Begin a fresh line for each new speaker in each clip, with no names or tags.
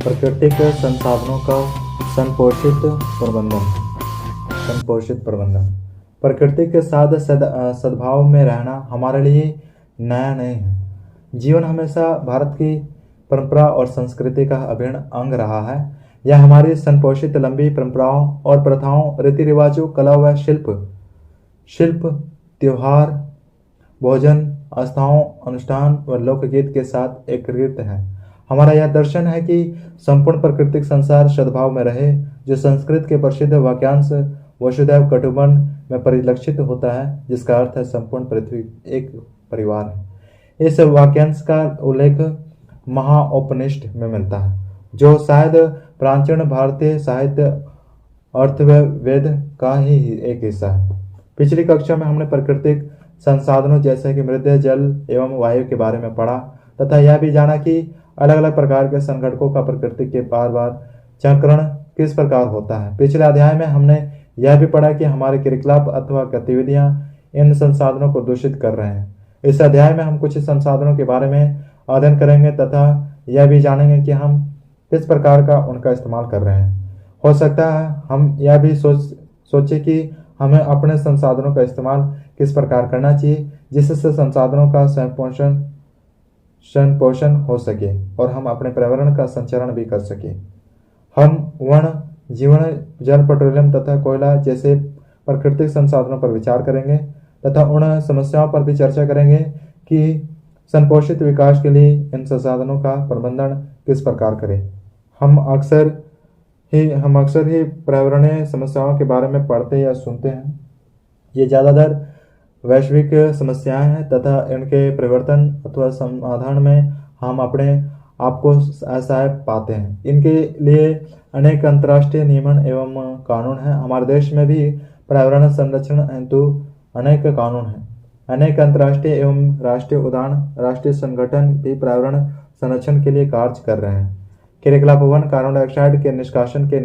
प्राकृतिक संसाधनों का संपोषित प्रबंधन। प्रकृति के साथ सद्भाव में रहना हमारे लिए नया नहीं है। जीवन हमेशा भारत की परंपरा और संस्कृति का अभिन्न अंग रहा है। यह हमारी संपोषित लंबी परंपराओं और प्रथाओं, रीति रिवाजों, कला व शिल्प, त्योहार, भोजन, आस्थाओं, अनुष्ठान व लोकगीत के साथ एकीकृत है। हमारा यह दर्शन है कि संपूर्ण प्राकृतिक संसार सद्भाव में रहे, जो संस्कृत के प्रसिद्ध वाक्यांश वसुधैव कुटुंबकम में परिलक्षित होता है, जिसका अर्थ है संपूर्ण पृथ्वी एक परिवार है। इस वाक्यांश का उल्लेख महाउपनिषद में मिलता है, जो शायद प्राचीन भारतीय साहित्य अर्थवेद का ही एक हिस्सा है। पिछली कक्षा में हमने प्राकृतिक संसाधनों जैसे कि मृदा, जल एवं वायु के बारे में पढ़ा तथा यह भी जाना कि अलग अलग प्रकार के संगठनों का प्रकृति के बार बार चक्रण किस प्रकार होता है। पिछले अध्याय में हमने यह भी पढ़ा कि हमारे क्रियाकलाप अथवा गतिविधियां इन संसाधनों को दूषित कर रहे हैं। इस अध्याय में हम कुछ संसाधनों के बारे में अध्ययन करेंगे तथा यह भी जानेंगे कि हम किस प्रकार का उनका इस्तेमाल कर रहे हैं। हो सकता है हम यह भी सोचे कि हमें अपने संसाधनों का इस्तेमाल किस प्रकार करना चाहिए जिससे संसाधनों का पोषण हो सके और हम अपने पर्यावरण का संचरण भी कर सके। हम वन, जीवन, जल, पेट्रोलियम तथा कोयला जैसे प्राकृतिक संसाधनों पर विचार करेंगे तथा उन समस्याओं पर भी चर्चा करेंगे कि संपोषित विकास के लिए इन संसाधनों का प्रबंधन किस प्रकार करें। हम अक्सर ही पर्यावरणीय समस्याओं के बारे में पढ़ते या सुनते हैं। ये ज़्यादातर वैश्विक समस्याएं हैं तथा इनके परिवर्तन अथवा समाधान में हम अपने आप को असहाय पाते हैं। इनके लिए अनेक अंतर्राष्ट्रीय नियमन एवं कानून हैं। हमारे देश में भी पर्यावरण संरक्षण हेतु अनेक कानून हैं। अनेक अंतर्राष्ट्रीय एवं राष्ट्रीय संगठन भी पर्यावरण संरक्षण के लिए कार्य कर रहे हैं। क्रियाकलाप वन, कार्बन डाइऑक्साइड के निष्कासन के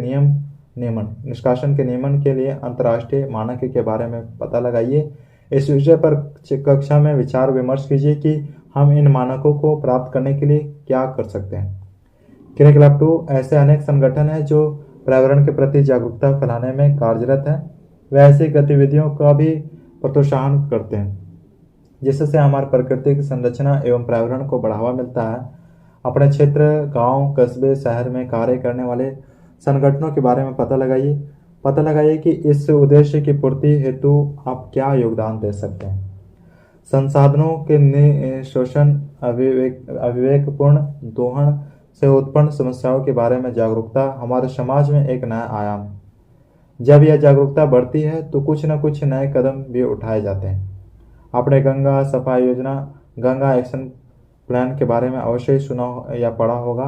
नियमन के लिए अंतर्राष्ट्रीय मानक के बारे में पता लगाइए। इस विषय पर कक्षा में विचार विमर्श कीजिए कि हम इन मानकों को प्राप्त करने के लिए क्या कर सकते हैं। क्रियाकलाप 2, ऐसे अनेक संगठन हैं जो पर्यावरण के प्रति जागरूकता फैलाने में कार्यरत हैं। वे ऐसी गतिविधियों का भी प्रोत्साहन करते हैं जिससे हमारे प्राकृतिक संरचना एवं पर्यावरण को बढ़ावा मिलता है। अपने क्षेत्र, गांव, कस्बे, शहर में कार्य करने वाले संगठनों के बारे में पता लगाइए कि इस उद्देश्य की पूर्ति हेतु आप क्या योगदान दे सकते हैं। संसाधनों के शोषण, अविवेकपूर्ण दोहन से उत्पन्न समस्याओं के बारे में जागरूकता हमारे समाज में एक नया आयाम है। जब यह जागरूकता बढ़ती है तो कुछ न कुछ नए कदम भी उठाए जाते हैं। आपने गंगा सफाई योजना, गंगा एक्शन प्लान के बारे में अवश्य ही सुना या पढ़ा होगा।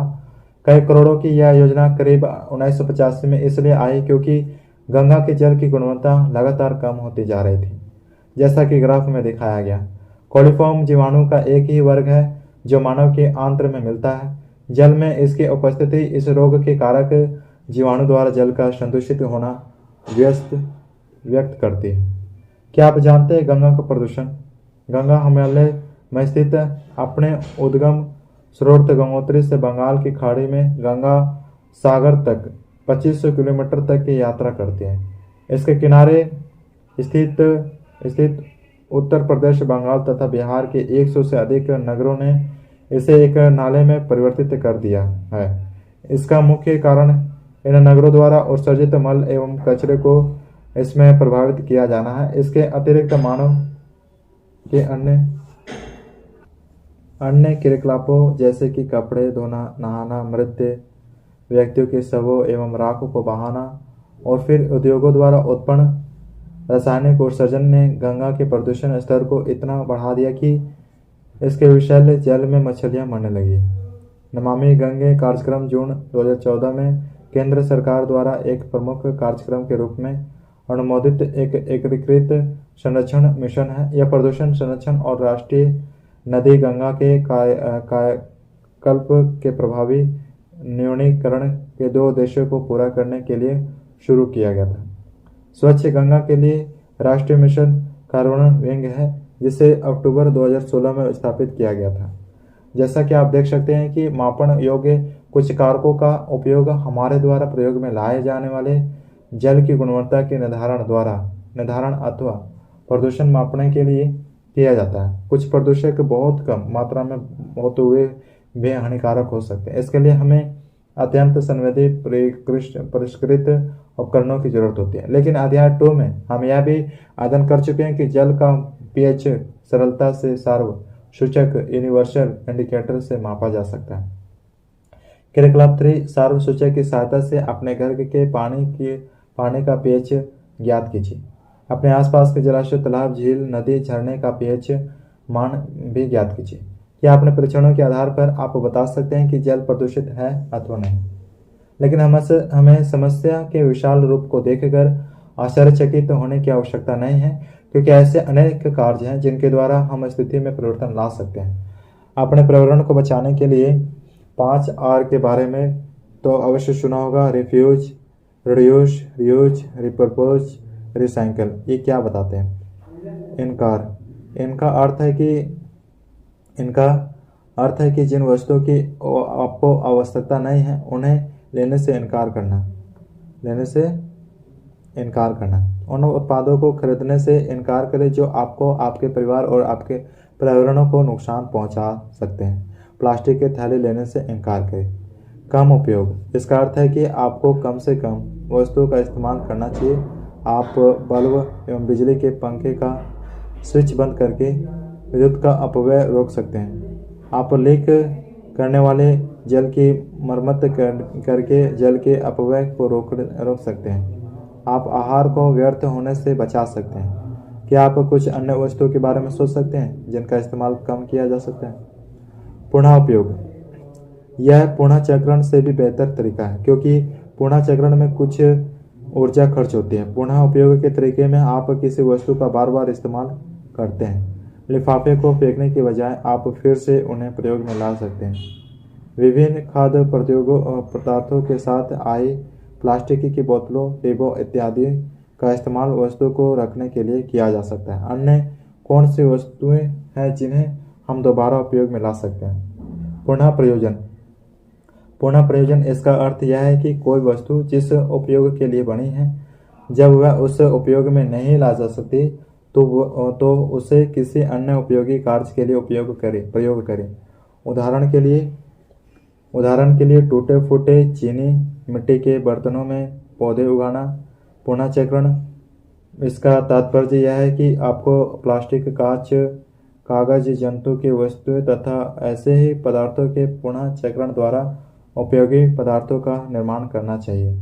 कई करोड़ों की यह योजना करीब 1985 में इसलिए आई क्योंकि गंगा के जल की गुणवत्ता लगातार कम होती जा रही थी, जैसा कि ग्राफ में दिखाया गया। कोलिफॉर्म जीवाणु का एक ही वर्ग है जो मानव के आंत्र में मिलता है। जल में इसकी उपस्थिति इस रोग के कारक जीवाणु द्वारा जल का संदूषित होना व्यक्त करती है। क्या आप जानते हैं गंगा का प्रदूषण? गंगा हिमालय में स्थित अपने उद्गम स्रोत गंगोत्री से बंगाल की खाड़ी में गंगा सागर तक 2500 किलोमीटर तक की यात्रा करती है। इसके किनारे स्थित उत्तर प्रदेश, बंगाल तथा बिहार के 100 से अधिक नगरों ने इसे एक नाले में परिवर्तित कर दिया है। इसका मुख्य कारण इन नगरों द्वारा उत्सर्जित मल एवं कचरे को इसमें प्रभावित किया जाना है। इसके अतिरिक्त मानव के अन्य क्रियाकलापों जैसे कि कपड़े धोना, नहाना, मृत व्यक्तियों के शवों एवं राख को बहाना और फिर उद्योगों द्वारा उत्पन्न रासायनिक उत्सर्जन ने गंगा के प्रदूषण स्तर को इतना बढ़ा दिया कि इसके विषैले जल में मछलियां मरने लगी। नमामि गंगे कार्यक्रम जून 2014 में केंद्र सरकार द्वारा एक प्रमुख कार्यक्रम के रूप में अनुमोदित एक एकीकृत संरक्षण मिशन है। यह प्रदूषण संरक्षण और राष्ट्रीय नदी गंगा के कायाकल्प के प्रभावी न्यूनीकरण के 2 उद्देश्यों को पूरा करने के लिए शुरू किया गया था। स्वच्छ गंगा के लिए राष्ट्रीय मिशन कार्बन विंग है, जिसे अक्टूबर 2016 में स्थापित किया गया था। जैसा कि आप देख सकते हैं कि मापन योग्य कुछ कारकों का उपयोग हमारे द्वारा प्रयोग में लाए जाने वाले जल की गुणवत्ता के निर्धारण अथवा प्रदूषण मापने के लिए किया जाता है। कुछ प्रदूषक बहुत कम मात्रा में होते हुए भी हानिकारक हो सकते हैं। इसके लिए हमें अत्यंत संवेदी परिष्कृत उपकरणों की जरूरत होती है। लेकिन अध्याय 2 में हम यह भी अध्ययन कर चुके हैं कि जल का पीएच सरलता से सार्व सूचक यूनिवर्सल इंडिकेटर से मापा जा सकता है। क्रियाकलाप 3 सार्व सूचक की सहायता से अपने घर के पानी का पीएच ज्ञात कीजिए। अपने आसपास के जलाशय, तालाब, झील, नदी, झरने का पीएच मान भी ज्ञात कीजिए। क्या अपने परीक्षणों के आधार पर आप बता सकते हैं कि जल प्रदूषित है अथवा नहीं? लेकिन हमें समस्या के विशाल रूप को देखकर आश्चर्यचकित होने की आवश्यकता नहीं है, क्योंकि ऐसे अनेक कार्य हैं जिनके द्वारा हम स्थिति में परिवर्तन ला सकते हैं। अपने पर्यावरण को बचाने के लिए 5 R के बारे में तो अवश्य सुना होगा। Refuse, reduce, reuse, repurpose, recycle. ये क्या बताते हैं? इनकार। इनका अर्थ है कि जिन वस्तुओं की आपको आवश्यकता नहीं है उन्हें लेने से इनकार करना। उन उत्पादों को खरीदने से इनकार करें जो आपको, आपके परिवार और आपके पर्यावरण को नुकसान पहुंचा सकते हैं। प्लास्टिक के थैले लेने से इनकार करें। कम उपयोग। इसका अर्थ है कि आपको कम से कम वस्तुओं का इस्तेमाल करना चाहिए। आप बल्ब एवं बिजली के पंखे का स्विच बंद करके विद्युत का अपव्यय रोक सकते हैं। आप लीक करने वाले जल की मरम्मत करके जल के अपव्यय को रोक सकते हैं। आप आहार को व्यर्थ होने से बचा सकते हैं। क्या आप कुछ अन्य वस्तुओं के बारे में सोच सकते हैं जिनका इस्तेमाल कम किया जा सकता है? पुनः उपयोग। यह पुनः चक्रण से भी बेहतर तरीका है, क्योंकि पुनः चक्रण में कुछ ऊर्जा खर्च होती है। पुनः उपयोग के तरीके में आप किसी वस्तु का बार बार इस्तेमाल करते हैं। लिफाफे को फेंकने के बजाय आप फिर से उन्हें प्रयोग में ला सकते हैं। विभिन्न खाद्य पदार्थों के साथ आई प्लास्टिक की बोतलों, टेबों इत्यादि का इस्तेमाल वस्तु को रखने के लिए किया जा सकता है। अन्य कौन सी वस्तुएं हैं जिन्हें हम दोबारा उपयोग में ला सकते हैं? पुनः प्रयोजन। इसका अर्थ यह है कि कोई वस्तु जिस उपयोग के लिए बनी है, जब वह उस उपयोग में नहीं ला जा सकती तो उसे किसी अन्य उपयोगी कार्य के लिए प्रयोग करें। उदाहरण के लिए टूटे फूटे चीनी, मिट्टी के बर्तनों में पौधे उगाना। पुनः चक्रण। इसका तात्पर्य यह है कि आपको प्लास्टिक, कांच, कागज, जंतु की वस्तुएं तथा ऐसे ही पदार्थों के पुनः चक्रण द्वारा उपयोगी पदार्थों का निर्माण करना चाहिए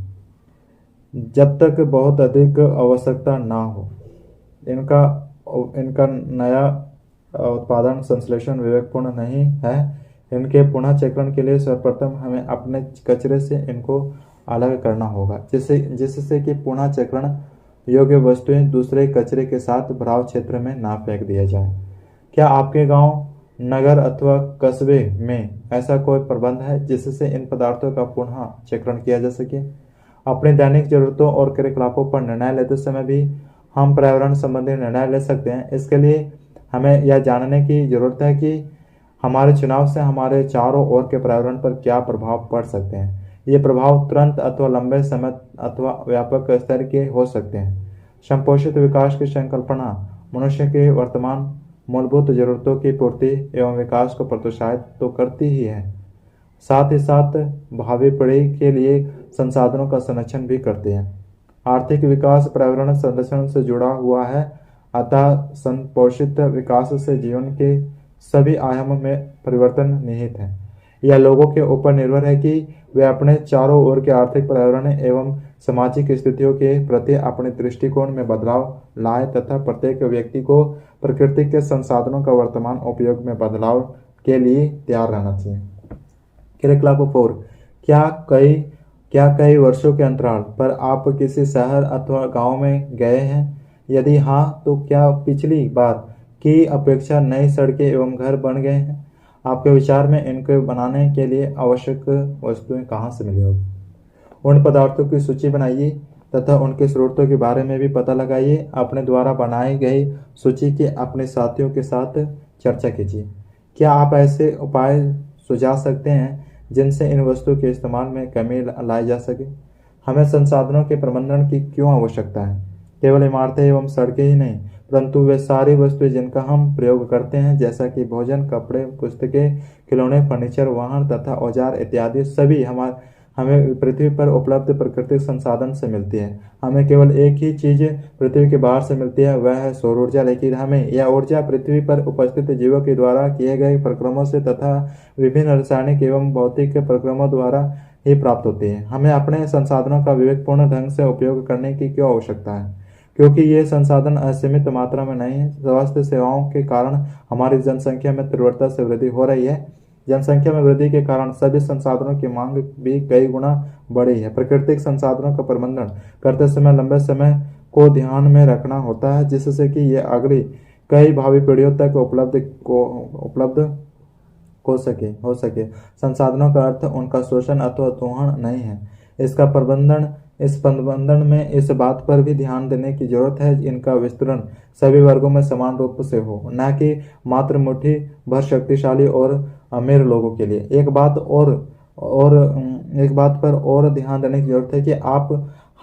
जब तक बहुत अधिक आवश्यकता ना हो। इनका नया उत्पादन संश्लेषण विवेकपूर्ण नहीं है। इनके पुनः चक्रण के लिए सर्वप्रथम हमें अपने कचरे से इनको अलग करना होगा, जिससे कि पुनः चक्रण योग्य वस्तुएं दूसरे कचरे के साथ भराव क्षेत्र में ना फेंक दिया जाए। क्या आपके गांव, नगर अथवा कस्बे में ऐसा कोई प्रबंध है जिससे इन पदार्थों का पुनः चक्रण किया जा सके? अपनी दैनिक जरूरतों और क्रियाकलापों पर निर्णय लेते समय भी हम पर्यावरण संबंधी निर्णय ले सकते हैं। इसके लिए हमें यह जानने की जरूरत है कि हमारे चुनाव से हमारे चारों ओर के पर्यावरण पर क्या प्रभाव पड़ सकते हैं। ये प्रभाव तुरंत अथवा लंबे समय अथवा व्यापक स्तर के हो सकते हैं। संपोषित विकास की संकल्पना मनुष्य के वर्तमान मूलभूत जरूरतों की पूर्ति एवं विकास को प्रोत्साहित तो करती ही है, साथ ही साथ भावी पीढ़ी के लिए संसाधनों का संरक्षण भी करती है। आर्थिक विकास पर्यावरण संरक्षण से जुड़ा हुआ है, अतः संपोषित विकास से जीवन के सभी आयामों में परिवर्तन निहित है। यह लोगों के ऊपर निर्भर है कि वे अपने चारों ओर के आर्थिक, पर्यावरण एवं सामाजिक स्थितियों के प्रति अपने दृष्टिकोण में बदलाव लाए तथा प्रत्येक व्यक्ति को प्रकृति के संसाधनों का वर्तमान उपयोग में बदलाव के लिए तैयार रहना चाहिए। क्रियाकलाप 4। क्या कई वर्षों के अंतराल पर आप किसी शहर अथवा गांव में गए हैं? यदि हाँ, तो क्या पिछली बार की अपेक्षा नई सड़कें एवं घर बन गए हैं? आपके विचार में इनको बनाने के लिए आवश्यक वस्तुएं कहाँ से मिली होगी? उन पदार्थों की सूची बनाइए तथा उनके स्रोतों के बारे में भी पता लगाइए। अपने द्वारा बनाई गई सूची की अपने साथियों के साथ चर्चा कीजिए। क्या आप ऐसे उपाय सुझा सकते हैं जिनसे इन वस्तुओं के इस्तेमाल में कमी लाई जा सके। हमें संसाधनों के प्रबंधन की क्यों आवश्यकता है? केवल इमारतें एवं सड़कें ही नहीं, परंतु वे सारी वस्तुएं जिनका हम प्रयोग करते हैं, जैसा कि भोजन, कपड़े, पुस्तकें, खिलौने, फर्नीचर, वाहन तथा औजार इत्यादि, सभी हमें पृथ्वी पर उपलब्ध प्राकृतिक संसाधन से मिलती है। हमें केवल एक ही चीज पृथ्वी के बाहर से मिलती है, वह है सौर ऊर्जा, लेकिन हमें यह ऊर्जा पृथ्वी पर उपस्थित जीवों के द्वारा किए गए परिक्रमों से तथा विभिन्न रासायनिक एवं भौतिक परिक्रमों द्वारा ही प्राप्त होती है। हमें अपने संसाधनों का विवेकपूर्ण ढंग से उपयोग करने की क्यों आवश्यकता है? क्योंकि ये संसाधन असीमित मात्रा में नहीं है। स्वास्थ्य सेवाओं के कारण हमारी जनसंख्या में तीव्रता से वृद्धि हो रही है। जनसंख्या में वृद्धि के कारण सभी संसाधनों की मांग भी कई गुना बढ़ी है। प्राकृतिक संसाधनों का प्रबंधन करते समय लंबे समय को ध्यान में रखना होता है, जिससे कि ये अगली कई भावी पीढ़ियों तक उपलब्ध हो सके। संसाधनों का अर्थ उनका शोषण अथवा दोहन नहीं है। इस प्रबंधन में इस बात पर भी ध्यान देने की जरूरत है इनका विस्तरण सभी वर्गों में समान रूप से हो, न कि मात्र मुट्ठी भर शक्तिशाली और अमीर लोगों के लिए। एक बात पर और ध्यान देने की जरूरत है कि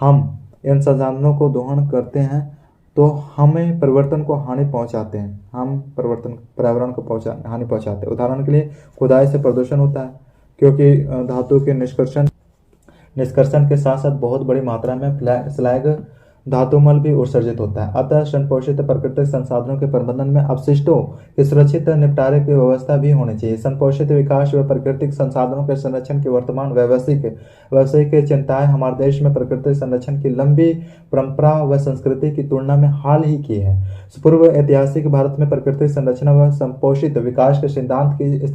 हम इन संसाधनों को दोहन करते हैं तो हमें परिवर्तन को हानि पहुंचाते हैं। हम पर्यावरण को हानि पहुंचाते हैं। उदाहरण के लिए खुदाई से प्रदूषण होता है, क्योंकि धातु के निष्कर्षण के साथ साथ बहुत बड़ी मात्रा में स्लैग धातुमल भी उत्सर्जित होता है। अतः संपोषित प्राकृतिक संसाधनों के प्रबंधन में अपशिष्टों के सुरक्षित निपटारे की व्यवस्था भी होनी चाहिए। संपोषित विकास व प्राकृतिक संसाधनों के संरक्षण की वर्तमान वैश्विक चिंताएं हमारे देश में प्राकृतिक संरक्षण की लंबी परंपरा व संस्कृति की तुलना में हाल ही की है। पूर्व ऐतिहासिक भारत में प्राकृतिक संरक्षण व संपोषित विकास के सिद्धांत की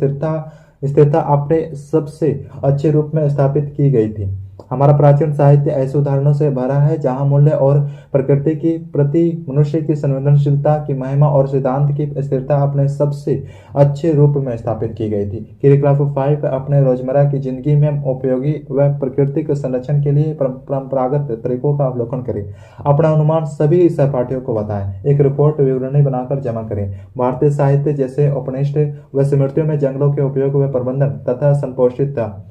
स्थिरता अपने सबसे अच्छे रूप में स्थापित की गई थी। हमारा प्राचीन साहित्य ऐसे उदाहरणों से भरा है जहां मूल्य और प्रकृति की प्रति मनुष्य की संवेदनशीलता की महिमा और सिद्धांत की स्थिरता अपने सबसे अच्छे रूप में स्थापित की गई थी। क्रिएक्राफ्ट 5 अपने रोजमर्रा की जिंदगी में उपयोगी व प्राकृतिक संरक्षण के लिए परंपरागत तरीकों का अवलोकन करें। अपना अनुमान सभी सहपाठियों को बताएं। एक रिपोर्ट विवरणी बनाकर जमा करें। भारतीय साहित्य जैसे उपनिषद व स्मृतियों में जंगलों के उपयोग व प्रबंधन तथा संपोषितता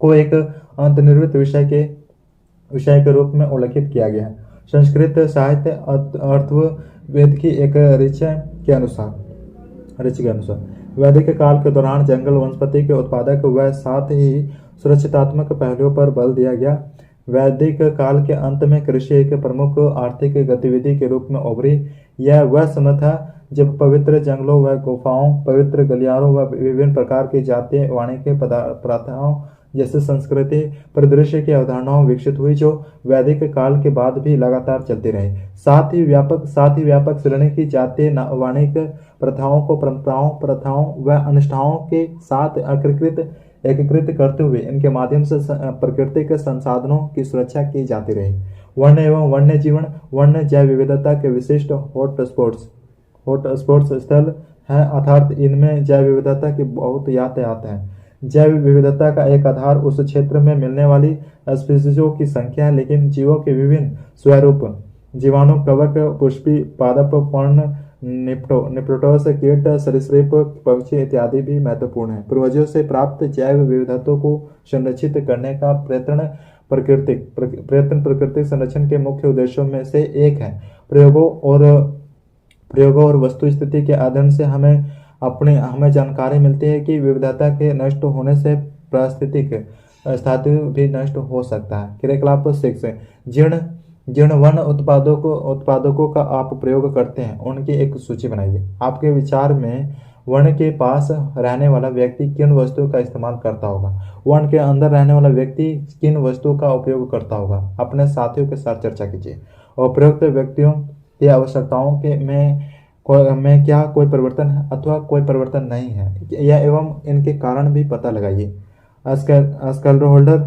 को एक अंतर्निहित विषय के रूप में उल्लेखित किया गया है। संस्कृत साहित्य अथर्ववेद की एक ऋचा के अनुसार वैदिक काल के दौरान जंगल वनस्पति के उत्पादक व साथ ही सुरक्षात्मक पहलुओं पर बल दिया गया। वैदिक काल के अंत में कृषि एक प्रमुख आर्थिक गतिविधि के रूप में उभरी। यह वह समय था जब पवित्र जंगलों व गुफाओं, पवित्र गलियारों व विभिन्न प्रकार की जातीय वाणिज्य प्रथाओं जैसे संस्कृति परिदृश्य की अवधारणाओं विकसित हुई, जो वैदिक काल के बाद भी लगातार चलती रही। साथ ही व्यापक श्रेणी की जातीय वाणिज्य प्रथाओं को प्रथाओं व अनुष्ठानों के साथ एकीकृत करते हुए इनके माध्यम से प्राकृतिक संसाधनों की सुरक्षा की जाती रही। वन्य एवं वन्य जीवन, वन्य जैव विविधता के विशिष्ट हॉटस्पॉट्स स्थल है, अर्थात इनमें जैव विविधता की बहुत यातायात है। जैव विविधता का एक आधार उस क्षेत्र में मिलने वाली स्पीशीजों की संख्या है, लेकिन जीवों के विभिन्न स्वरूप, जीवाणु, कवक, पुष्पी, पादप, पर्ण, निप्टोस, कीट, सरीसृप, पक्षी इत्यादि भी महत्वपूर्ण है। पूर्वजों से प्राप्त जैव विविधता को संरक्षित करने का प्रयत्न प्राकृतिक संरक्षण के मुख्य उद्देश्यों में से एक है। प्रयोगों और वस्तु स्थिति के अध्ययन से हमें जानकारी मिलती है कि विविधता के नष्ट होने से पारिस्थितिक अस्तित्व भी नष्ट हो सकता है। क्रियाकलाप 6 जिन वन उत्पादकों का आप प्रयोग करते हैं उनकी एक सूची बनाइए। आपके विचार में वन के पास रहने वाला व्यक्ति किन वस्तुओं का इस्तेमाल करता होगा? वन के अंदर रहने वाला व्यक्ति किन वस्तुओं का उपयोग करता होगा? अपने साथियों के साथ चर्चा कीजिए। उपयुक्त व्यक्तियों की आवश्यकताओं में क्या कोई परिवर्तन है अथवा कोई परिवर्तन नहीं है, या एवं इनके कारण भी पता लगाइए। स्केल होल्डर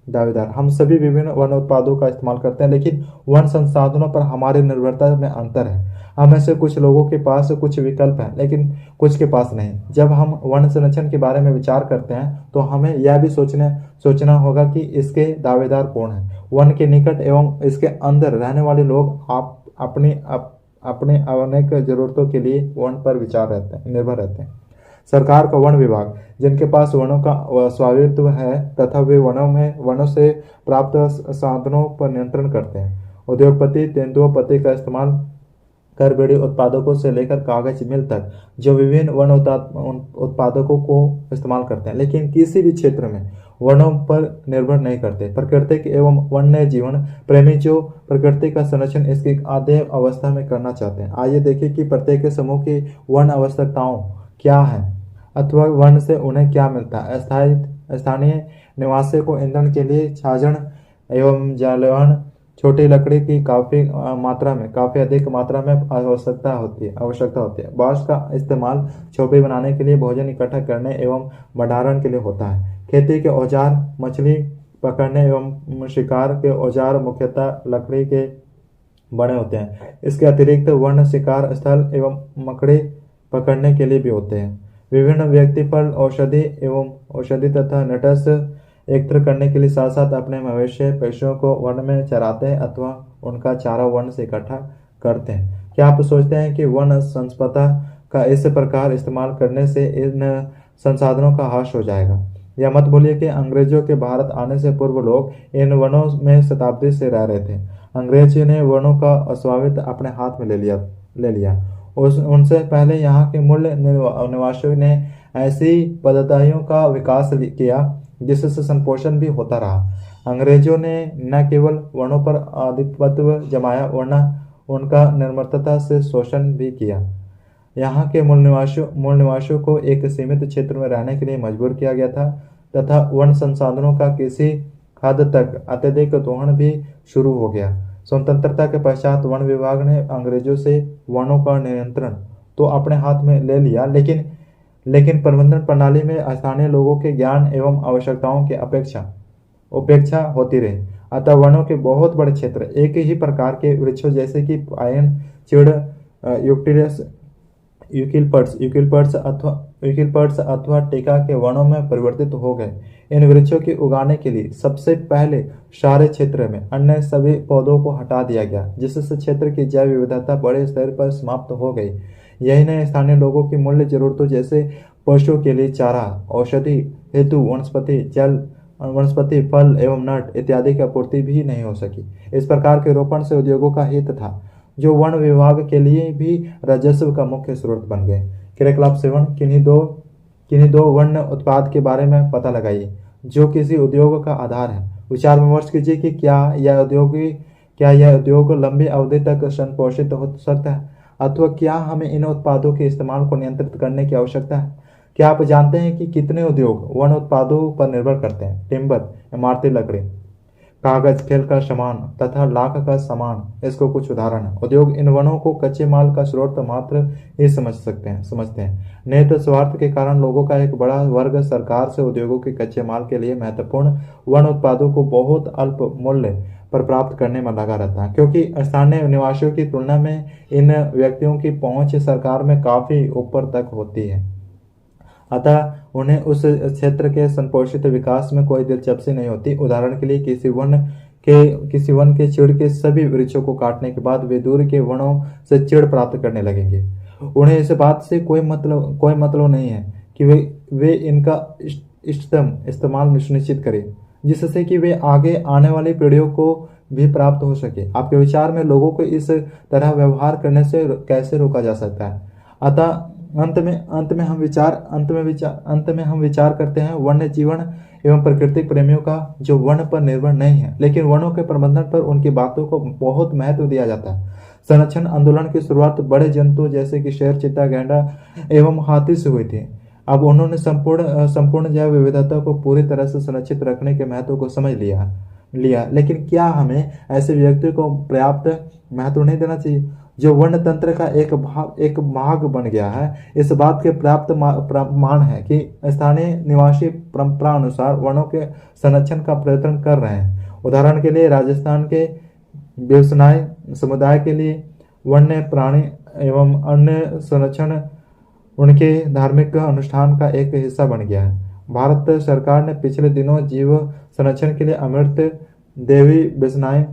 दावेदार हम सभी विभिन्न वन उत्पादों का इस्तेमाल करते हैं, लेकिन वन संसाधनों पर हमारी निर्भरता में अंतर है। हमें से कुछ लोगों के पास कुछ विकल्प हैं, लेकिन कुछ के पास नहीं। जब हम वन संरक्षण के बारे में विचार करते हैं तो हमें यह भी सोचना होगा कि इसके दावेदार कौन है। वन के निकट एवं इसके अंदर रहने वाले लोग अपने अनेक जरूरतों के लिए वन पर निर्भर रहते हैं। सरकार का वन विभाग, जिनके पास वनों का स्वामित्व है तथा वे वनों से प्राप्त साधनों पर नियंत्रण करते हैं। उद्योगपति तेंदुआ पत्ती का इस्तेमाल कर बीड़ी उत्पादकों से लेकर कागज मिल तक जो विभिन्न वन उत्पादकों को इस्तेमाल करते हैं, लेकिन किसी भी क्षेत्र में वनों पर निर्भर नहीं करते। प्राकृतिक एवं वन्य जीवन प्रेमी जो प्रकृति का संरक्षण इसकी आद्य अवस्था में करना चाहते हैं। आइए देखें कि प्रत्येक समूह की वन आवश्यकताओं क्या है अथवा वन से उन्हें क्या मिलता है। स्थानीय निवासियों को ईंधन के लिए छाजन एवं जलावन छोटी लकड़ी की काफी अधिक मात्रा में आवश्यकता होती है। बांस का इस्तेमाल झोपड़ी बनाने के लिए, भोजन इकट्ठा करने एवं भंडारण के लिए होता है। खेती के औजार, मछली पकड़ने एवं शिकार के औजार मुख्यतः लकड़ी के बने होते हैं। इसके अतिरिक्त वन शिकार स्थल एवं मकड़ी पकड़ने के लिए भी होते हैं। विभिन्न व्यक्ति फल, औषधि तथा नट्स एकत्र करने के लिए साथ साथ अपने मवेशी पशुओं को वन में चराते हैं अथवा उनका चारा वन से इकट्ठा करते हैं। क्या आप सोचते हैं कि वन संपदा का इस प्रकार इस्तेमाल करने से इन संसाधनों का ह्रास हो जाएगा? यह मत भूलिए कि अंग्रेजों के भारत आने से पूर्व लोग इन वनों में शताब्दी से रह रहे थे। अंग्रेजों ने वनों का स्वामित्व अपने हाथ में ले लिया। उनसे पहले यहाँ के मूल निवासियों ने ऐसी पद्धतियों का विकास किया जिससे संपोषण भी होता रहा। अंग्रेजों ने न केवल वनों पर आधिपत्य जमाया वरना उनका निर्ममता से शोषण भी किया। यहाँ के मूल निवासियों को एक सीमित क्षेत्र में रहने के लिए मजबूर किया गया था तथा वन संसाधनों का किसी हद तक अत्यधिक दोहन भी शुरू हो गया। स्वतंत्रता के पश्चात वन विभाग ने अंग्रेजों से वनों का नियंत्रण तो अपने हाथ में ले लिया, लेकिन प्रबंधन प्रणाली में स्थानीय लोगों के ज्ञान एवं आवश्यकताओं की उपेक्षा होती रही। अतः वनों के बहुत बड़े क्षेत्र एक ही प्रकार के वृक्षों जैसे कि पाइन, चीड़, यूकिलिप्टस अथवा टेका के वनों में परिवर्तित हो गए। इन वृक्षों के उगाने के लिए सबसे पहले सारे क्षेत्र में अन्य सभी पौधों को हटा दिया गया, जिससे क्षेत्र की जैव विविधता बड़े स्तर पर समाप्त हो गई। यही नहीं, स्थानीय लोगों की मूल्य जरूरतों जैसे पशुओं के लिए चारा, औषधि हेतु वनस्पति फल एवं नट इत्यादि की आपूर्ति भी नहीं हो सकी। इस प्रकार के रोपण से उद्योगों का हित था जो वन विभाग के लिए भी राजस्व का मुख्य स्रोत बन गए। क्रियाकलाप 7 किन्हीं दो वन्य उत्पाद के बारे में पता लगाइए जो किसी उद्योग का आधार है। विचार विमर्श कीजिए कि क्या यह उद्योग लंबी अवधि तक संपोषित हो सकता है अथवा क्या हमें इन उत्पादों के इस्तेमाल को नियंत्रित करने की आवश्यकता है। क्या आप जानते हैं कि कितने उद्योग वन उत्पादों पर निर्भर करते हैं? टिम्बर, इमारती लकड़ी, कागज, खेल का सामान तथा लाख का सामान इसको कुछ उदाहरण है। उद्योग इन वनों को कच्चे माल का स्रोत मात्र ही समझते हैं। निहित स्वार्थ के कारण लोगों का एक बड़ा वर्ग सरकार से उद्योगों के कच्चे माल के लिए महत्वपूर्ण वन उत्पादों को बहुत अल्प मूल्य पर प्राप्त करने में लगा रहता है, क्योंकि स्थानीय निवासियों की तुलना में इन व्यक्तियों की पहुंच सरकार में काफी ऊपर तक होती है। अतः उन्हें उस क्षेत्र के संपोषित विकास में कोई दिलचस्पी नहीं होती। उदाहरण के लिए किसी वन के चीड़ के सभी वृक्षों को काटने के बाद वे दूर के वनों से चीड़ प्राप्त करने लगेंगे। उन्हें इस बात से कोई मतलब नहीं है कि वे इनका इष्टतम इस्तेमाल सुनिश्चित करें जिससे कि वे आगे आने वाली पीढ़ियों को भी प्राप्त हो सके। आपके विचार में लोगों को इस तरह व्यवहार करने से कैसे रोका जा सकता है? अतः अंत में हम विचार करते हैं वन्य जीवन एवं प्रकृति प्रेमियों का जो वन पर निर्भर नहीं है, लेकिन वनों के प्रबंधन पर उनकी बातों को बहुत महत्व दिया जाता है। संरक्षण आंदोलन की शुरुआत बड़े जंतुओं जैसे कि शेर, चीता, गैंडा एवं हाथी से हुई थी। अब उन्होंने संपूर्ण जैव विविधता को पूरी तरह से संरक्षित रखने के महत्व को समझ लिया, लेकिन क्या हमें ऐसे व्यक्ति को पर्याप्त महत्व नहीं देना चाहिए जो वन तंत्र का एक भाग बन गया है? इस बात के पर्याप्त प्रमाण है कि स्थानीय निवासी परंपरा अनुसार वनों के संरक्षण का प्रयत्न कर रहे हैं। उदाहरण के लिए राजस्थान के व्यवसाय समुदाय के लिए वन्य प्राणी एवं अन्य संरक्षण उनके धार्मिक अनुष्ठान का एक हिस्सा बन गया है। भारत सरकार ने पिछले दिनों जीव संरक्षण के लिए अमृत देवी बिश्नोई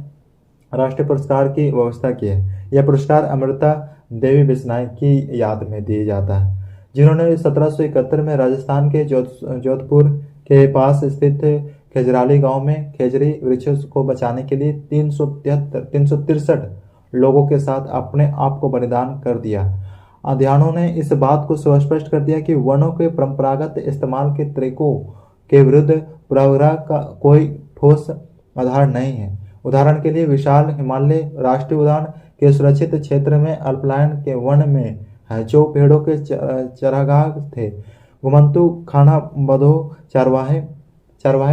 राष्ट्रीय पुरस्कार की व्यवस्था की है। यह पुरस्कार अमृता देवी बिश्नोई की याद में दिया जाता है, जिन्होंने 1771 में राजस्थान के जोधपुर के पास स्थित खेजराली गांव में खेजरी वृक्ष को बचाने के लिए 363 लोगों के साथ अपने आप को बलिदान कर दिया। अध्ययनों ने इस बात को सुस्पष्ट कर दिया कि वनों के परंपरागत इस्तेमाल के तरीकों के विरुद्ध पूर्वाग्रह का कोई ठोस आधार नहीं है। उदाहरण के लिए विशाल हिमालय राष्ट्रीय उद्यान के सुरक्षित क्षेत्र में अल्पाइन के वन में है, जो पेड़ों के चरागाह थे। घुमंतु खाना बदो चरवाहे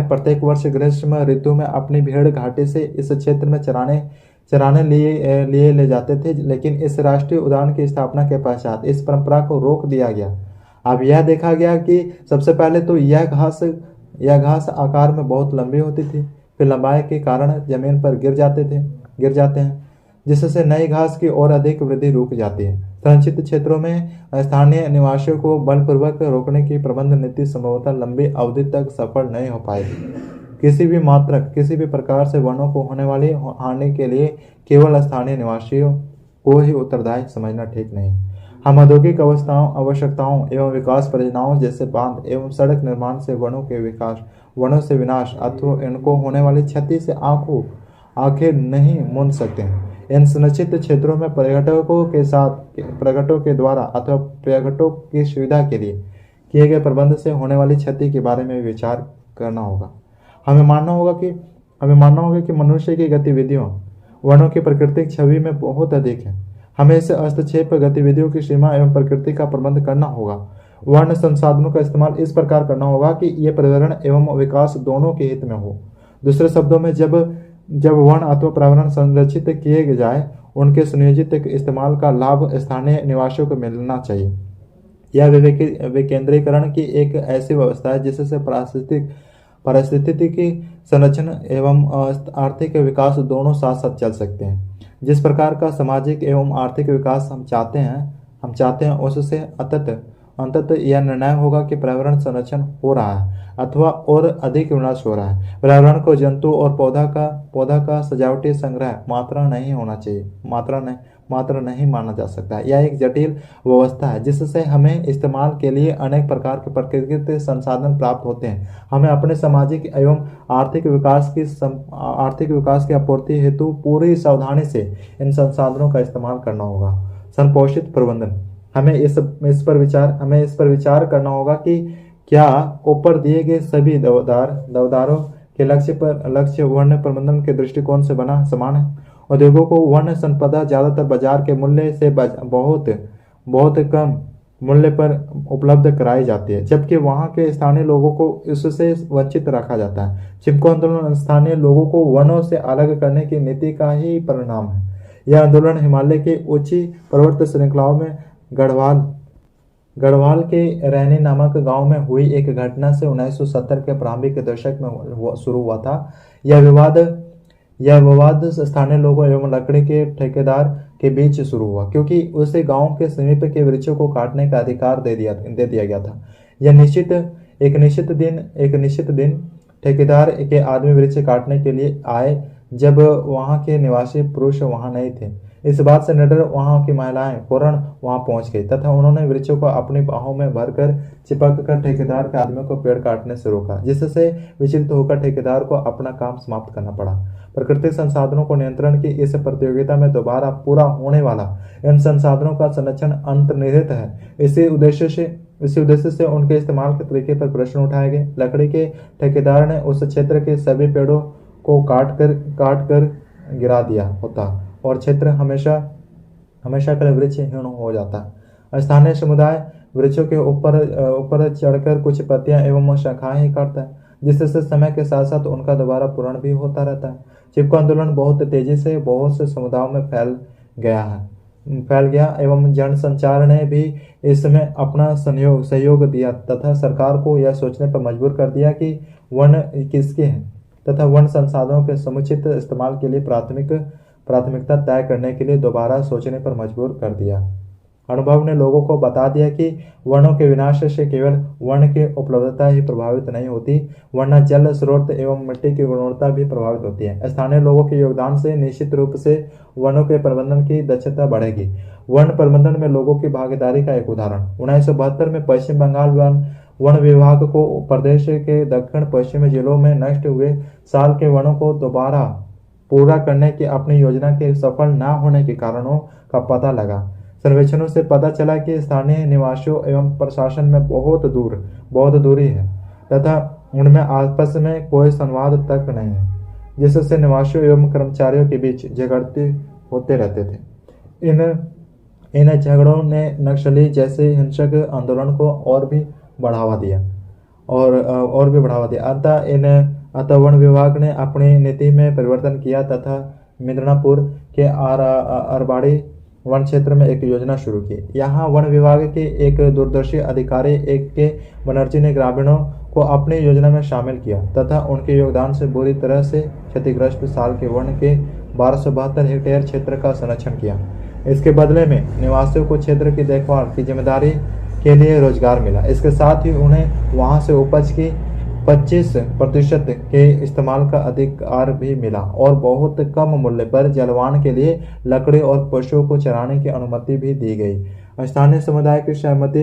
प्रत्येक वर्ष ग्रीष्म ऋतु में अपनी भेड़ घाटी से इस क्षेत्र में चराने लिए ले जाते थे, लेकिन इस राष्ट्रीय उद्यान की स्थापना के पश्चात इस परंपरा को रोक दिया गया। अब यह देखा गया कि सबसे पहले तो यह घास आकार में बहुत लंबी होती थी, फिर लंबाई के कारण जमीन पर गिर जाते हैं, जिससे नई घास की और अधिक वृद्धि रुक जाती है। संरक्षित क्षेत्रों में स्थानीय निवासियों को बलपूर्वक रोकने की प्रबंध नीति संभवतः लंबी अवधि तक सफल नहीं हो पाएगी। किसी भी प्रकार से वनों को होने वाली हानि के लिए केवल स्थानीय निवासियों को ही उत्तरदायी समझना ठीक नहीं। हम औद्योगिक आवश्यकताओं एवं विकास परियोजनाओं जैसे बांध एवं सड़क निर्माण से वनों से विनाश अथवा इनको होने वाली क्षति से आंखें नहीं मूंद सकते हैं। इन संरक्षित क्षेत्रों में पर्यटकों के द्वारा अथवा पर्यटकों की सुविधा के लिए किए गए प्रबंध से होने वाली क्षति के बारे में विचार करना होगा। हमें मानना होगा कि मनुष्य की गतिविधियों वनों की प्राकृतिक छवि में बहुत अधिक है। हमें इस हस्तक्षेप गतिविधियों की सीमा एवं प्रकृति का प्रबंध करना होगा। वन संसाधनों का इस्तेमाल इस प्रकार करना होगा कि ये पर्यावरण एवं विकास दोनों के हित में हो। दूसरे शब्दों में, जब वन अथवा पर्यावरण संरक्षित किए जाए, उनके सुनियोजित इस्तेमाल का लाभ स्थानीय निवासियों को मिलना चाहिए। यह विकेंद्रीकरण की एक ऐसी व्यवस्था है जिससे पारिस्थितिकी संरक्षण एवं आर्थिक विकास दोनों साथ साथ चल सकते हैं। जिस प्रकार का सामाजिक एवं आर्थिक विकास हम चाहते हैं उससे अंततः यह निर्णय होगा कि पर्यावरण संरक्षण हो रहा है अथवा और अधिक विनाश हो रहा है। पर्यावरण को जंतु और पौधा का सजावटी संग्रह मात्रा नहीं माना जा सकता है। यह एक जटिल व्यवस्था है जिससे हमें इस्तेमाल के लिए अनेक प्रकार के प्राकृतिक संसाधन प्राप्त होते हैं। हमें अपने सामाजिक एवं आर्थिक विकास की आपूर्ति हेतु पूरी सावधानी से इन संसाधनों का इस्तेमाल करना होगा। संपोषित प्रबंधन, हमें इस पर विचार करना होगा कि क्या ऊपर दिए गए सभी देवदारों के लक्ष्य वन प्रबंधन के दृष्टिकोण से समान है। उद्योगों को वन संपदा ज्यादातर बाजार के मूल्य से बहुत कम मूल्य पर उपलब्ध कराई जाती है, जबकि वहां के स्थानीय लोगों को इससे वंचित रखा जाता है। चिपको आंदोलन स्थानीय लोगों को वनों से अलग करने की नीति का ही परिणाम है। यह आंदोलन हिमालय के ऊंची पर्वत श्रृंखलाओं में गढ़वाल के रहने नामक गांव में हुई एक घटना से 1970 के प्रारंभिक दशक में शुरू हुआ था। यह विवाद स्थानीय लोगों एवं लकड़ी के ठेकेदार के बीच शुरू हुआ, क्योंकि उसे गांव के समीप के वृक्षों को काटने का अधिकार दे दिया गया था। एक निश्चित दिन ठेकेदार के आदमी वृक्ष काटने के लिए आए, जब वहां के निवासी पुरुष वहां नहीं थे। इस बात से निडर वहां की महिलाएं फौरन वहां पहुंच गई तथा उन्होंने वृक्षों को अपनी बाहों में भरकर चिपक कर ठेकेदार के आदमियों को पेड़ काटने से रोका, जिससे विचलित होकर ठेकेदार को अपना काम समाप्त करना पड़ा। प्राकृतिक संसाधनों को नियंत्रण की इस प्रतियोगिता में दोबारा पूरा होने वाला इन संसाधनों का संरक्षण अंतर्निहित है। इसी उद्देश्य से उनके इस्तेमाल के तरीके पर प्रश्न उठाए गए। लकड़ी के ठेकेदार ने उस क्षेत्र के सभी पेड़ों को काट कर गिरा दिया होता और क्षेत्र हमेशा के लिए वृक्षहीन हो जाता। स्थानीय समुदाय वृक्षों के ऊपर चढ़कर कुछ पत्तियां एवं शाखाएं ही काटता है, जिससे समय के साथ साथ उनका दोबारा पूर्ण भी होता रहता है। चिपको आंदोलन बहुत तेजी से बहुत से समुदायों में फैल गया एवं जनसंचार ने भी इसमें अपना सहयोग दिया तथा सरकार को यह सोचने पर मजबूर कर दिया कि वन किसके हैं तथा वन संसाधनों के समुचित इस्तेमाल के लिए प्राथमिकता तय करने के लिए दोबारा सोचने पर मजबूर कर दिया। अनुभव ने लोगों को बता दिया कि वनों के विनाश से केवल वन की उपलब्धता ही प्रभावित नहीं होती, वरना जल स्रोत एवं मिट्टी की गुणवत्ता भी प्रभावित होती है। स्थानीय लोगों के योगदान से निश्चित रूप से वनों के प्रबंधन की दक्षता बढ़ेगी। वन प्रबंधन में लोगों की भागीदारी का एक उदाहरण, 1972 में पश्चिम बंगाल वन विभाग को प्रदेश के दक्षिण पश्चिमी जिलों में नष्ट हुए साल के वनों को दोबारा पूरा करने की अपनी योजना के सफल न होने के कारणों का पता लगा। सर्वेक्षणों से पता चला कि स्थानीय निवासियों एवं प्रशासन में बहुत दूरी है तथा उनमें आपस में कोई संवाद तक नहीं है, जिससे निवासियों एवं कर्मचारियों के बीच झगड़ते होते रहते थे। इन झगड़ों ने नक्सली जैसे हिंसक आंदोलन को और भी बढ़ावा दिया। अतः वन विभाग ने अपनी नीति में परिवर्तन किया तथा मिदनापुर के अरबाड़ी वन क्षेत्र में एक योजना शुरू की। यहाँ वन विभाग के एक दूरदर्शी अधिकारी एक के बनर्जी ने ग्रामीणों को अपनी योजना में शामिल किया तथा उनके योगदान से बुरी तरह से क्षतिग्रस्त साल के वन के 1272 हेक्टेयर क्षेत्र का संरक्षण किया। इसके बदले में निवासियों को क्षेत्र की देखभाल की जिम्मेदारी के लिए रोजगार मिला। इसके साथ ही उन्हें वहां से उपज की 25% के इस्तेमाल का अधिकार भी मिला और बहुत कम मूल्य पर जलवान के लिए लकड़ी और पशुओं को चराने की अनुमति भी दी गई। स्थानीय समुदाय की सहमति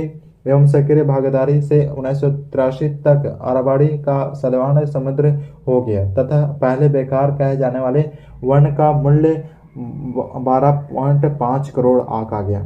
एवं सक्रिय भागीदारी से 1983 तक अरबाड़ी का सलवान समुद्र हो गया तथा पहले बेकार कहे जाने वाले वन का मूल्य 12.5 करोड़ आंका गया।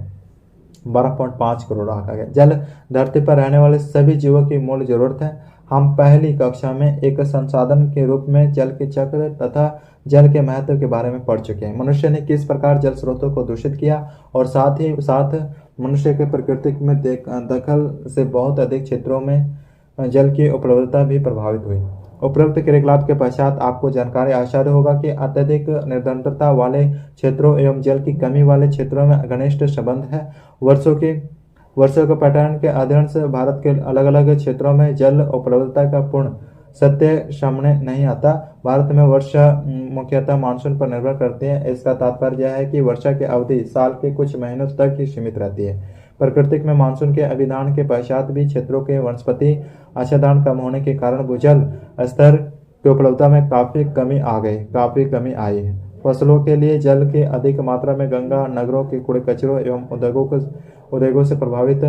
12.5 करोड़ आंका गया। जल धरती पर रहने वाले सभी जीवों की मूल जरूरत है। हम पहली कक्षा में एक संसाधन के रूप में जल के चक्र तथा जल के महत्व के बारे में पढ़ चुके हैं। मनुष्य ने किस प्रकार जल स्रोतों को दूषित किया और साथ ही साथ मनुष्य के प्रकृति में दखल से बहुत अधिक क्षेत्रों में जल की उपलब्धता भी प्रभावित हुई। उपरोक्त क्रियाकलाप के पश्चात आपको जानकारी आश्चर्य होगा कि अत्यधिक निरंतरता वाले क्षेत्रों एवं जल की कमी वाले क्षेत्रों में घनिष्ठ संबंध है। वर्षों के पैटर्न के अध्ययन से भारत के अलग अलग क्षेत्रों में जल उपलब्धता का पूर्ण सत्य सामने नहीं आता। भारत में वर्षा मुख्यतः मानसून पर निर्भर करती है। इसका तात्पर्य यह है कि वर्षा की अवधि साल के कुछ महीनों तक ही सीमित रहती है। प्रकृति में मानसून के अभिधान के पश्चात भी क्षेत्रों के वनस्पति आच्छादन कम होने के कारण भूजल स्तर की उपलब्धता में काफी कमी आई है। फसलों के लिए जल की अधिक मात्रा में गंगा नगरों के कूड़े कचरों एवं उद्योगों से प्रभावित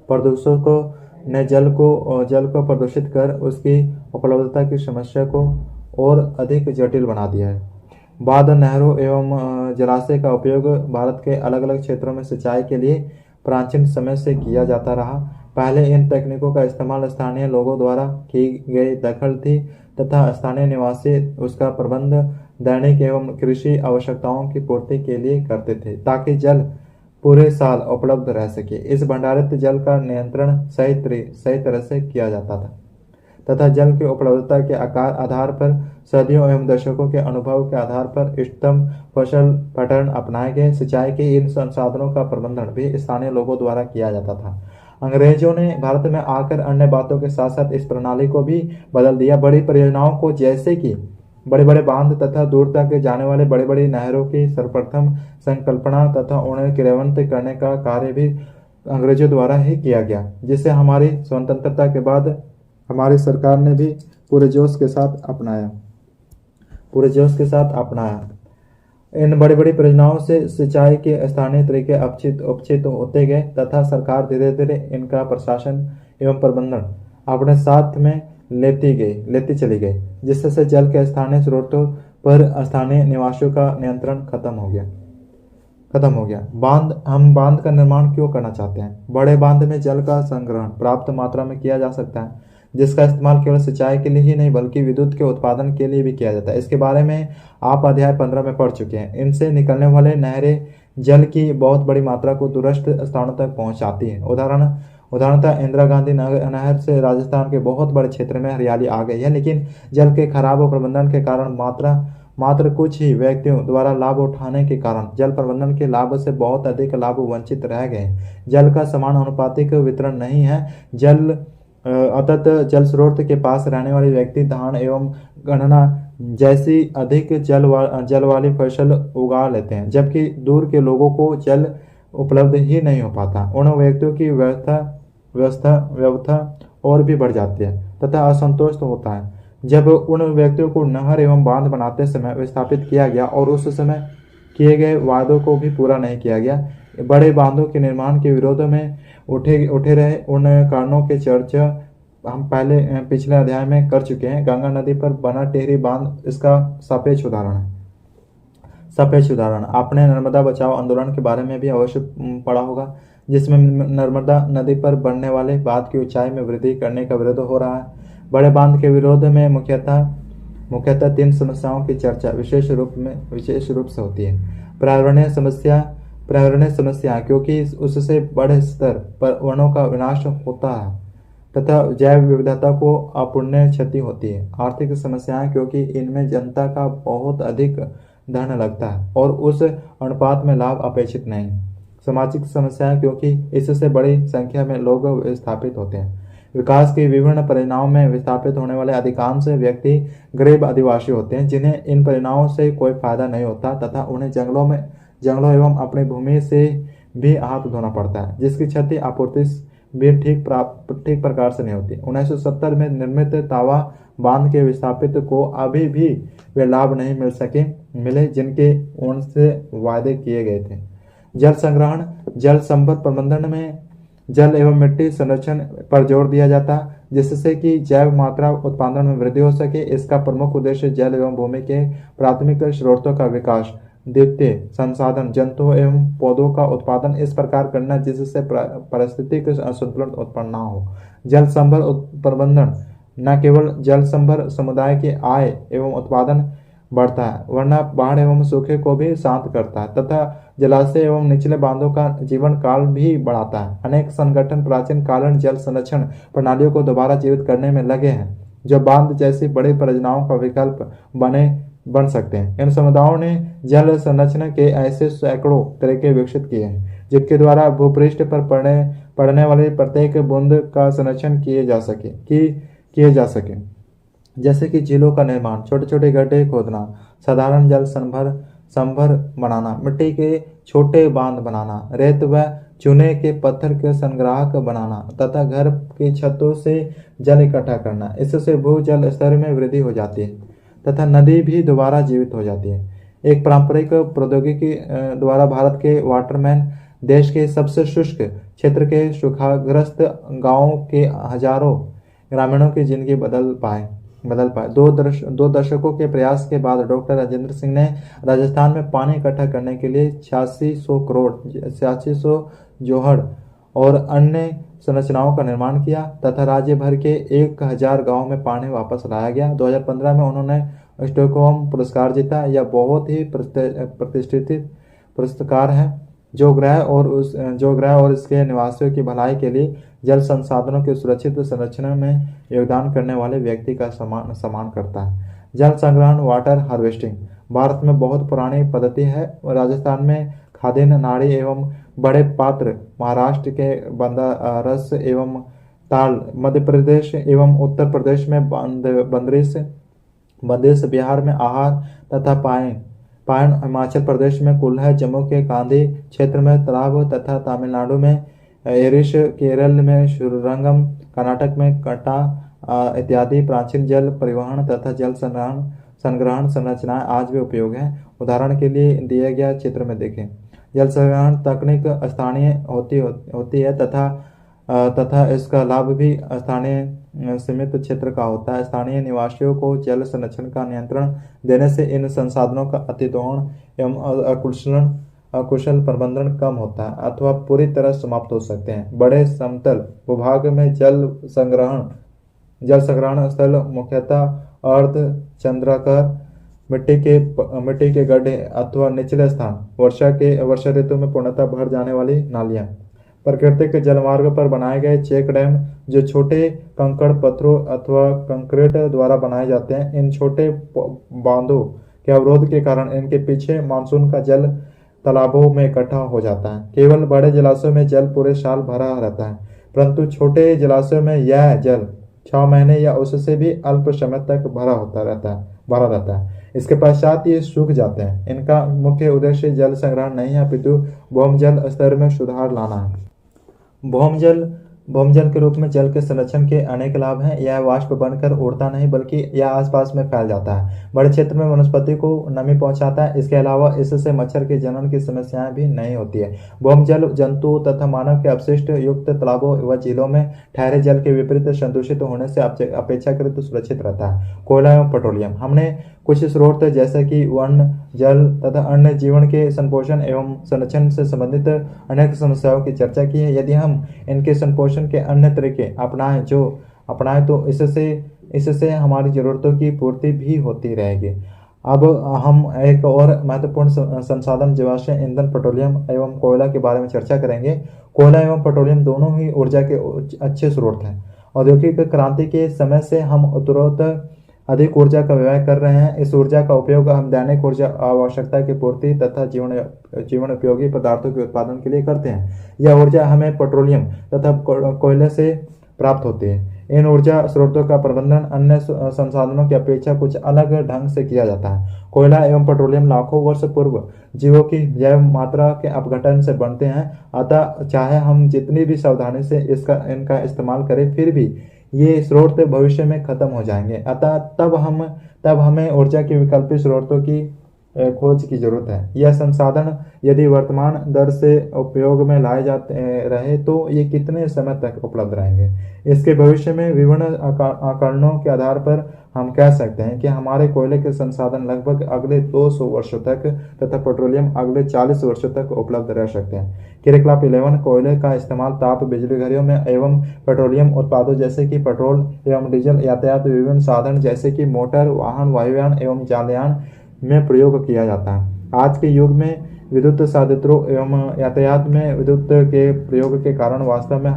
प्रदूषकों ने जल को प्रदूषित कर उसकी उपलब्धता की समस्या को और अधिक जटिल बना दिया है। बांध, नहरों एवं जलाशय का उपयोग भारत के अलग अलग क्षेत्रों में सिंचाई के लिए प्राचीन समय से किया जाता रहा। पहले इन तकनीकों का इस्तेमाल स्थानीय लोगों द्वारा की गई दखल थी तथा स्थानीय निवासी उसका प्रबंध दैनिक एवं कृषि आवश्यकताओं की पूर्ति के लिए करते थे ताकि जल पूरे साल उपलब्ध रह सके। इस भंडारित जल का नियंत्रण सही तरह से किया जाता था तथा जल की उपलब्धता के आधार पर सदियों एवं दशकों के अनुभव के आधार पर इष्टतम फसल पैटर्न अपनाए गए। सिंचाई के इन संसाधनों का प्रबंधन भी स्थानीय लोगों द्वारा किया जाता था। अंग्रेजों ने भारत में आकर अन्य बातों के साथ साथ इस प्रणाली को भी बदल दिया। बड़ी परियोजनाओं को जैसे कि बड़े बड़े बांध तथा दूर तक जाने वाले बड़ी बड़ी नहरों की सर्वप्रथम संकल्पना तथा उन्हें क्रियान्वित करने का कार्य भी अंग्रेजों द्वारा ही किया गया, जिसे हमारी स्वतंत्रता के बाद हमारी सरकार ने भी पूरे जोश के साथ अपनाया। इन बड़ी बड़ी परियोजनाओं से सिंचाई के स्थानीय तरीके अपचित होते गए तथा सरकार धीरे धीरे इनका प्रशासन एवं प्रबंधन अपने साथ में लेती चली गई, जिससे जल के स्थानीय स्रोतों पर स्थानीय निवासियों का नियंत्रण खत्म हो गया। हम बांध का निर्माण क्यों करना चाहते हैं? बड़े बांध में जल का संग्रहण पर्याप्त मात्रा में किया जा सकता है, जिसका इस्तेमाल केवल सिंचाई के लिए ही नहीं बल्कि विद्युत के उत्पादन के लिए भी किया जाता है। इसके बारे में आप अध्याय 15 में पढ़ चुके हैं। इनसे निकलने वाले नहरें जल की बहुत बड़ी मात्रा को दूरस्थ स्थानों तक पहुंचाती है। उदाहरणतः इंदिरा गांधी नहर से राजस्थान के बहुत बड़े क्षेत्र में हरियाली आ गई है, लेकिन जल के खराब प्रबंधन के कारण मात्र कुछ ही व्यक्तियों द्वारा लाभ उठाने के कारण जल प्रबंधन के लाभ से बहुत अधिक लाभ वंचित रह गए। जल का समान अनुपातिक वितरण नहीं है। जल स्रोत के पास रहने वाले व्यक्ति धान एवं गन्ना जैसी अधिक जल वाली फसल उगा लेते हैं, जबकि दूर के लोगों को जल उपलब्ध ही नहीं हो पाता। उन व्यक्तियों की व्यवस्था और भी बढ़ जाती है तथा असंतोष तो होता है। जब उन व्यक्तियों को नहर एवं बांध बनाते समय विस्थापित किया गया और उस समय किए गए वादों को भी पूरा नहीं किया गया, बड़े बांधों के निर्माण के विरोध में उठे रहे उन कारणों के चर्चा हम पिछले अध्याय में कर चुके हैं। गंगा नदी पर बना टिहरी बांध इसका सापेक्ष उदाहरण है। सापेक्ष उदाहरण, आपने नर्मदा बचाओ आंदोलन के बारे में भी अवश्य पढ़ा होगा, जिसमें नर्मदा नदी पर बनने वाले बांध की ऊंचाई में वृद्धि करने का विरोध हो रहा है। बड़े बांध के विरोध में मुख्यतः 3 समस्याओं की चर्चा विशेष रूप से होती है। पर्यावरणीय समस्या, क्योंकि उससे बड़े स्तर पर वनों का विनाश होता है तथा जैव विविधता को अपूर्णीय क्षति होती है। आर्थिक समस्याएं, क्योंकि इनमें जनता का बहुत अधिक धन लगता है और उस अनुपात में लाभ अपेक्षित नहीं। सामाजिक समस्याएं, क्योंकि इससे बड़ी संख्या में लोग विस्थापित होते हैं। विकास के विभिन्न परिणामों में विस्थापित होने वाले अधिकांश व्यक्ति गरीब आदिवासी होते हैं, जिन्हें इन परिणामों से कोई फायदा नहीं होता तथा उन्हें जंगलों एवं अपनी भूमि से भी हाथ धोना पड़ता है, जिसकी क्षति आपूर्ति भी ठीक प्रकार से नहीं होती। 1970 में निर्मित तावा बांध के विस्थापित को अभी भी वे लाभ नहीं मिले जिनके उनसे वायदे किए गए थे। जल संग्रहण, जल संपद प्रबंधन में जल एवं मिट्टी संरक्षण पर जोर दिया जाता, जिससे कि जैव मात्रा उत्पादन में वृद्धि हो सके। इसका प्रमुख उद्देश्य जल एवं भूमि के प्राथमिक स्रोतों का विकास, द्वितीय संसाधन जंतुओं एवं पौधों का उत्पादन इस प्रकार करना जिससे पारिस्थितिक संतुलन उत्पन्न न हो। जल संभर प्रबंधन न केवल जल संभर समुदाय की आय एवं उत्पादन बढ़ता है, वरना बाढ़ एवं सूखे को भी शांत करता है तथा जलाशय एवं निचले बांधों का जीवन काल भी बढ़ाता है। अनेक संगठन प्राचीन कालीन जल संरक्षण प्रणालियों को दोबारा जीवित करने में लगे हैं, जो बांध जैसी बड़ी परियोजनाओं का विकल्प बन सकते हैं। इन समुदायों ने जल संरक्षण के ऐसे सैकड़ों तरीके विकसित किए हैं, जिनके द्वारा भूपृष्ठ पर पड़ने वाली प्रत्येक बूंद का संरक्षण किए जा सके, जैसे कि झीलों का निर्माण, छोटे छोटे गड्ढे खोदना, साधारण जल संभर बनाना, मिट्टी के छोटे बांध बनाना, रेत व चूने के पत्थर के संग्राहक बनाना तथा घर की छतों से जल इकट्ठा करना। इससे भूजल स्तर में वृद्धि हो जाती है तथा नदी भी दोबारा जीवित हो जाती है। एक पारंपरिक प्रौद्योगिकी द्वारा भारत के वाटरमैन देश के सबसे शुष्क क्षेत्र के सूखाग्रस्त गांवों के हजारों ग्रामीणों की जिंदगी बदल पाए। 2 दशकों के प्रयास के बाद डॉक्टर राजेंद्र सिंह ने राजस्थान में पानी इकट्ठा करने के लिए 8600 जोहड़ और अन्य संरचनाओं का निर्माण किया तथा राज्य भर के 1000 गांवों में पानी वापस लाया गया। 2015 में उन्होंने स्टॉकहोम पुरस्कार जीता। यह बहुत ही प्रतिष्ठित पुरस्कार है जो ग्रह और इसके निवासियों की भलाई के लिए जल संसाधनों के सुरक्षित संरक्षण में योगदान करने वाले व्यक्ति का सम्मान करता है। जल संग्रहण, वाटर हार्वेस्टिंग भारत में बहुत पुरानी पद्धति है। राजस्थान में खादिन नाड़ी एवं बड़े पात्र, महाराष्ट्र के बंदारस एवं ताल, मध्य प्रदेश एवं उत्तर प्रदेश में बंदिश, बिहार में आहार तथा पायन, हिमाचल प्रदेश में कुल्हा, जम्मू के गांधी क्षेत्र में तालाब तथा तमिलनाडु में एरिश, केरल में श्रीरंगम, कर्नाटक में कटा इत्यादि प्राचीन जल परिवहन तथा जल संग्रहण संरचनाएं आज भी उपयोग है। उदाहरण के लिए दिए गया चित्र में देखें। जल संग्रहण तकनीक स्थानीय होती है तथा इसका लाभ भी स्थानीय सीमित क्षेत्र का होता है। स्थानीय निवासियों को जल संरक्षण का नियंत्रण देने से इन संसाधनों का अतिदोहन एवं अकुशल प्रबंधन कम होता है अथवा पूरी तरह समाप्त हो सकते हैं। बड़े समतल भूभाग में जल संग्रहण स्थल मुख्यतः अर्ध चंद्राकार मिट्टी के गड्ढे अथवा निचले स्थान, वर्षा ऋतु में पूर्णतः भर जाने वाली नालियां, प्राकृतिक जलमार्ग पर बनाए गए चेक डैम जो छोटे कंकड़ पत्थरों अथवा कंक्रीट द्वारा बनाए जाते हैं। इन छोटे बांधों के अवरोध के कारण इनके पीछे मानसून का जल तालाबों में इकट्ठा हो जाता है। केवल बड़े जलाशयों में जल पूरे साल भरा रहता है, परंतु छोटे जलाशयों में यह जल 6 महीने या उससे भी अल्प समय तक भरा रहता है। इसके पश्चात ये सूख जाते हैं। इनका मुख्य उद्देश्य जल संग्रहण नहीं है, अपितु भौमजल स्तर में सुधार लाना है। भौमजल के रूप में जल के संरक्षण के अनेक लाभ हैं। यह वाष्प बनकर उड़ता नहीं, बल्कि यह आसपास में फैल जाता है, बड़े क्षेत्र में वनस्पति को नमी पहुंचाता है। इसके अलावा इससे मच्छर के जनन की समस्याएं भी नहीं होती है। भौमजल जंतु तथा मानव के अपशिष्ट युक्त तालाबों व झीलों में ठहरे जल के विपरीत संदूषित होने से अपेक्षाकृत सुरक्षित रहता है। कोयला एवं पेट्रोलियम। हमने कुछ स्रोत जैसे कि वन, जल तथा अन्य जीवन के संपोषण एवं संरक्षण से संबंधित अनेक समस्याओं की चर्चा की है। यदि हम इनके संपोषण के अन्य तरीके अपनाएं तो इससे हमारी जरूरतों की पूर्ति भी होती रहेगी। अब हम एक और महत्वपूर्ण संसाधन जीवाश्म ईंधन पेट्रोलियम एवं कोयला के बारे में चर्चा करेंगे। कोयला एवं पेट्रोलियम दोनों ही ऊर्जा के अच्छे स्रोत हैं। औद्योगिक क्रांति के समय से हम उत्तरोत्तर अधिक ऊर्जा का व्यय कर रहे हैं। इस ऊर्जा का उपयोग हम दैनिक ऊर्जा आवश्यकता की पूर्ति तथा जीवन उपयोगी पदार्थों के उत्पादन के लिए करते हैं। यह ऊर्जा हमें पेट्रोलियम तथा कोयले से प्राप्त होती है। इन ऊर्जा स्रोतों का प्रबंधन अन्य संसाधनों की अपेक्षा कुछ अलग ढंग से किया जाता है। कोयला एवं पेट्रोलियम लाखों वर्ष पूर्व जीवों की जैव मात्रा के अपघटन से बनते हैं। अतः चाहे हम जितनी भी सावधानी से इनका इस्तेमाल करें, फिर भी ये स्रोत भविष्य में खत्म हो जाएंगे। अतः तब हमें ऊर्जा के वैकल्पिक स्रोतों की खोज की जरूरत है। यह संसाधन यदि वर्तमान दर से उपयोग में लाए जाते रहे तो ये कितने समय तक उपलब्ध रहेंगे। इसके भविष्य में विभिन्न आकलनों के आधार पर हम कह सकते हैं कि हमारे कोयले के संसाधन लगभग अगले 200 वर्षों तक तथा पेट्रोलियम अगले 40 वर्षों तक उपलब्ध रह सकते हैं। क्रियाकलाप 11 कोयले का इस्तेमाल ताप बिजली घरों में एवं पेट्रोलियम उत्पादों जैसे कि पेट्रोल एवं डीजल यातायात विभिन्न साधन जैसे कि मोटर वाहन, वायुयान एवं जलयान में प्रयोग किया जाता है। आज के युग में विद्युत साधनों एवं यातायात में विद्युत के प्रयोग के कारण वास्तव में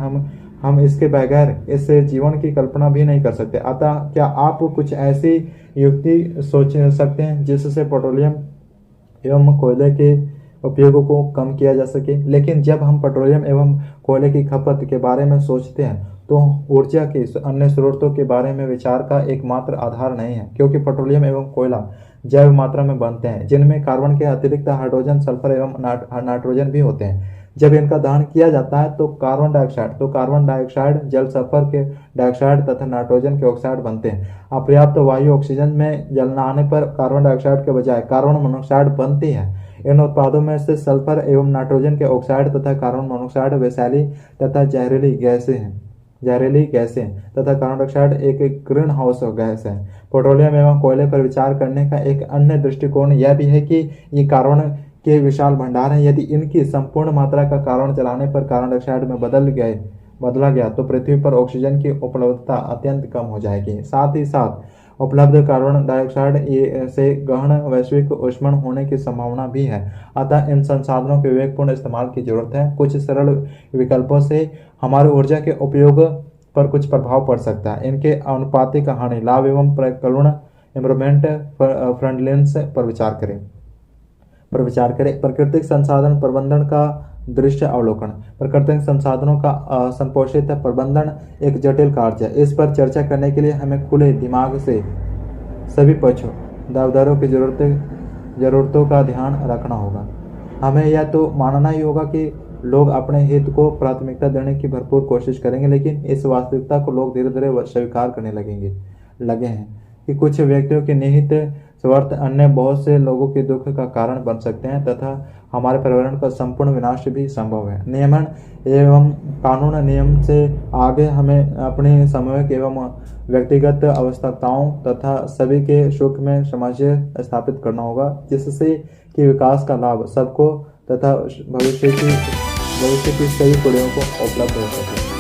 हम इसके बगैर इस जीवन की कल्पना भी नहीं कर सकते। अतः क्या आप कुछ ऐसी युक्ति सोच सकते हैं जिससे पेट्रोलियम एवं कोयले के उपयोग को कम किया जा सके? लेकिन जब हम पेट्रोलियम एवं कोयले की खपत के बारे में सोचते हैं तो ऊर्जा के अन्य स्रोतों के बारे में विचार का एकमात्र आधार नहीं है, क्योंकि पेट्रोलियम एवं कोयला जैव मात्रा में बनते हैं, जिनमें कार्बन के अतिरिक्त हाइड्रोजन, सल्फर एवं नाइट्रोजन भी होते हैं। जब इनका दहन किया जाता है तो कार्बन डाइऑक्साइड, जल सल्फर के डाइऑक्साइड तथा नाइट्रोजन के ऑक्साइड बनते हैं। अपर्याप्त वायु ऑक्सीजन में जलने पर कार्बन डाइऑक्साइड के बजाय कार्बन मोनोऑक्साइड बनती है। इन उत्पादों में से सल्फर एवं नाइट्रोजन के ऑक्साइड तथा कार्बन मोनोऑक्साइड वैशाली तथा जहरीली गैसें तथा कार्बन डाइऑक्साइड एक ग्रीन हाउस गैस है। पेट्रोलियम एवं कोयले पर विचार करने का एक अन्य दृष्टिकोण यह भी है कि ये कार्बन के विशाल भंडार हैं। यदि इनकी संपूर्ण मात्रा का कार्बन जलाने पर कार्बन डाइऑक्साइड में बदला गया तो पृथ्वी पर ऑक्सीजन की उपलब्धता अत्यंत कम हो जाएगी। साथ ही साथ उपलब्ध कार्बन डाइऑक्साइड से गहन वैश्विक ऊष्मन होने की संभावना भी है। अतः इन संसाधनों के विवेकपूर्ण इस्तेमाल की जरूरत है। कुछ सरल विकल्पों से हमारे ऊर्जा के उपयोग पर कुछ प्रभाव पड़ सकता है। इनके अनुपातिक हानि लाभ एवं प्रकलन एनवायरमेंट फ्रेंडलीनेस पर विचार करें। प्राकृतिक संसाधन प्रबंधन का दृश्य अवलोकन। प्राकृतिक संसाधनों का संपोषित प्रबंधन एक जटिल कार्य है। इस पर चर्चा करने के लिए हमें खुले दिमाग से सभी पक्षों दावेदारों की जरूरतों का ध्यान रखना होगा। हमें यह तो मानना ही होगा कि लोग अपने हित को प्राथमिकता देने की भरपूर कोशिश करेंगे, लेकिन इस वास्तविकता को लोग धीरे धीरे स्वीकार करने लगे हैं कि कुछ व्यक्तियों के निहित स्वार्थ अन्य बहुत से लोगों के दुख का कारण बन सकते हैं तथा हमारे पर्यावरण का संपूर्ण विनाश भी संभव है। नियमन एवं कानून नियम से आगे हमें अपने सामूहिक एवं व्यक्तिगत आवश्यकताओं तथा सभी के सुख में सामंजस्य स्थापित करना होगा, जिससे कि विकास का लाभ सबको तथा भविष्य की सभी पीढ़ियों को उपलब्ध हो सके।